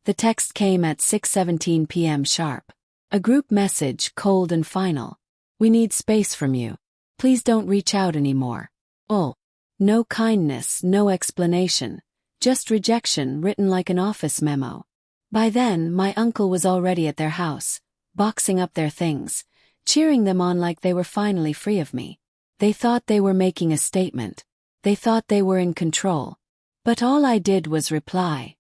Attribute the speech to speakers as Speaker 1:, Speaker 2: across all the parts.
Speaker 1: The text came at 6:17 p.m. sharp. A group message, cold and final. We need space from you. Please don't reach out anymore. Oh. No kindness, no explanation. Just rejection written like an office memo. By then, my uncle was already at their house, boxing up their things, cheering them on like they were finally free of me. They thought they were making a statement. They thought they were in control. But all I did was reply.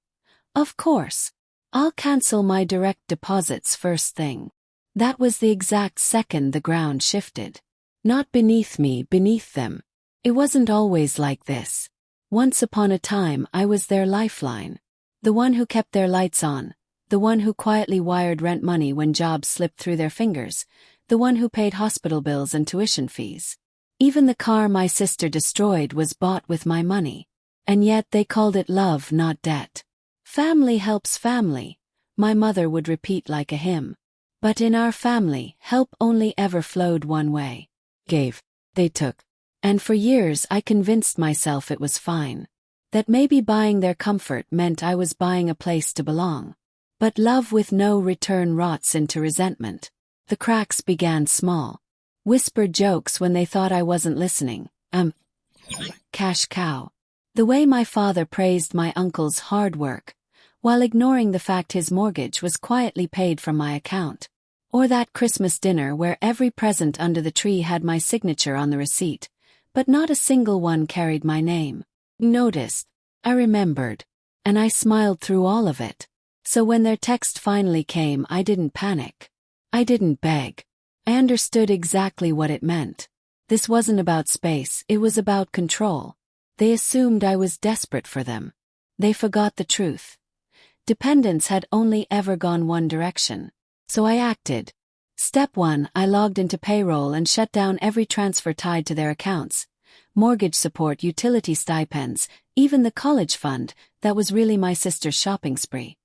Speaker 1: Of course. I'll cancel my direct deposits first thing. That was the exact second the ground shifted. Not beneath me, beneath them. It wasn't always like this. Once upon a time I was their lifeline. The one who kept their lights on. The one who quietly wired rent money when jobs slipped through their fingers. The one who paid hospital bills and tuition fees. Even the car my sister destroyed was bought with my money. And yet they called it love, not debt. Family helps family, my mother would repeat like a hymn. But in our family, help only ever flowed one way. Gave. They took. And for years I convinced myself it was fine. That maybe buying their comfort meant I was buying a place to belong. But love with no return rots into resentment. The cracks began small. Whispered jokes when they thought I wasn't listening. Cash cow. The way my father praised my uncle's hard work, while ignoring the fact his mortgage was quietly paid from my account. Or that Christmas dinner where every present under the tree had my signature on the receipt, but not a single one carried my name. Noticed. I remembered. And I smiled through all of it. So when their text finally came, I didn't panic. I didn't beg. I understood exactly what it meant. This wasn't about space, it was about control. They assumed I was desperate for them. They forgot the truth. Dependence had only ever gone one direction. So I acted. Step 1, I logged into payroll and shut down every transfer tied to their accounts. Mortgage support, utility stipends, even the college fund, that was really my sister's shopping spree.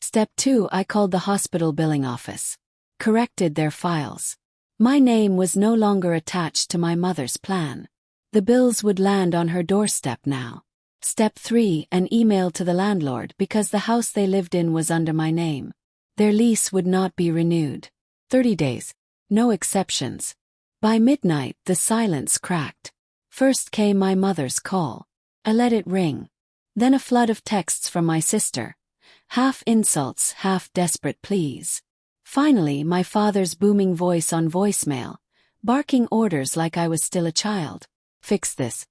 Speaker 1: Step 2, I called the hospital billing office. Corrected their files. My name was no longer attached to my mother's plan. The bills would land on her doorstep now. Step 3, an email to the landlord because the house they lived in was under my name. Their lease would not be renewed. 30 days. No exceptions. By midnight, the silence cracked. First came my mother's call. I let it ring. Then a flood of texts from my sister. Half insults, half desperate pleas. Finally, my father's booming voice on voicemail, barking orders like I was still a child. Fix this.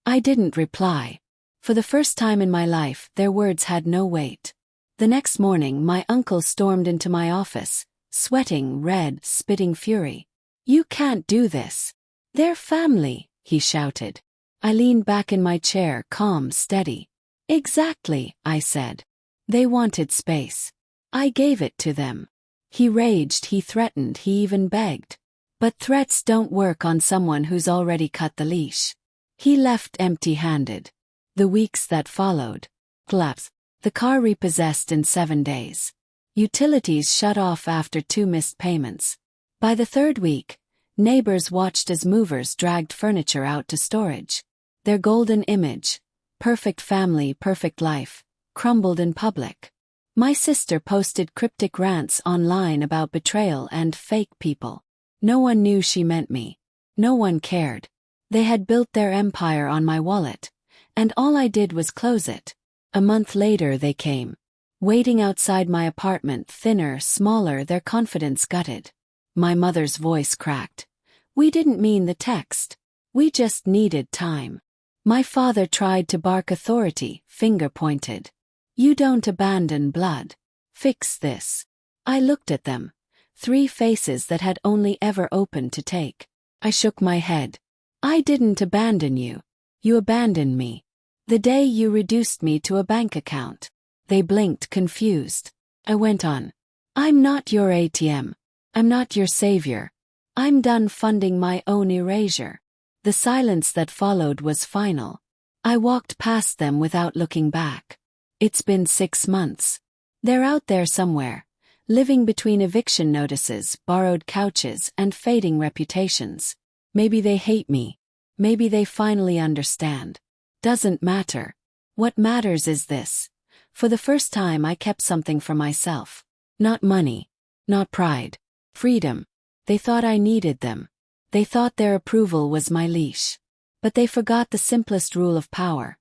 Speaker 1: I didn't reply. For the first time in my life, their words had no weight. The next morning, my uncle stormed into my office, sweating, red, spitting fury. You can't do this. They're family, he shouted. I leaned back in my chair, calm, steady. Exactly, I said. They wanted space. I gave it to them. He raged, he threatened, he even begged. But threats don't work on someone who's already cut the leash. He left empty-handed. The weeks that followed. Collapse. The car repossessed in 7 days. Utilities shut off after 2 missed payments. By the 3rd week, neighbors watched as movers dragged furniture out to storage. Their golden image, perfect family, perfect life, crumbled in public. My sister posted cryptic rants online about betrayal and fake people. No one knew she meant me. No one cared. They had built their empire on my wallet, and all I did was close it. A month later they came. Waiting outside my apartment, thinner, smaller, their confidence gutted. My mother's voice cracked. We didn't mean the text. We just needed time. My father tried to bark authority, finger pointed. You don't abandon blood. Fix this. I looked at them. 3 faces that had only ever opened to take. I shook my head. I didn't abandon you. You abandoned me. The day you reduced me to a bank account. They blinked, confused. I went on. I'm not your ATM. I'm not your savior. I'm done funding my own erasure. The silence that followed was final. I walked past them without looking back. It's been 6 months. They're out there somewhere, living between eviction notices, borrowed couches, and fading reputations. Maybe they hate me. Maybe they finally understand. Doesn't matter. What matters is this. For the first time I kept something for myself. Not money. Not pride. Freedom. They thought I needed them. They thought their approval was my leash. But they forgot the simplest rule of power.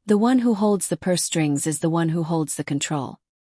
Speaker 1: The one who holds the purse strings is the one who holds the control.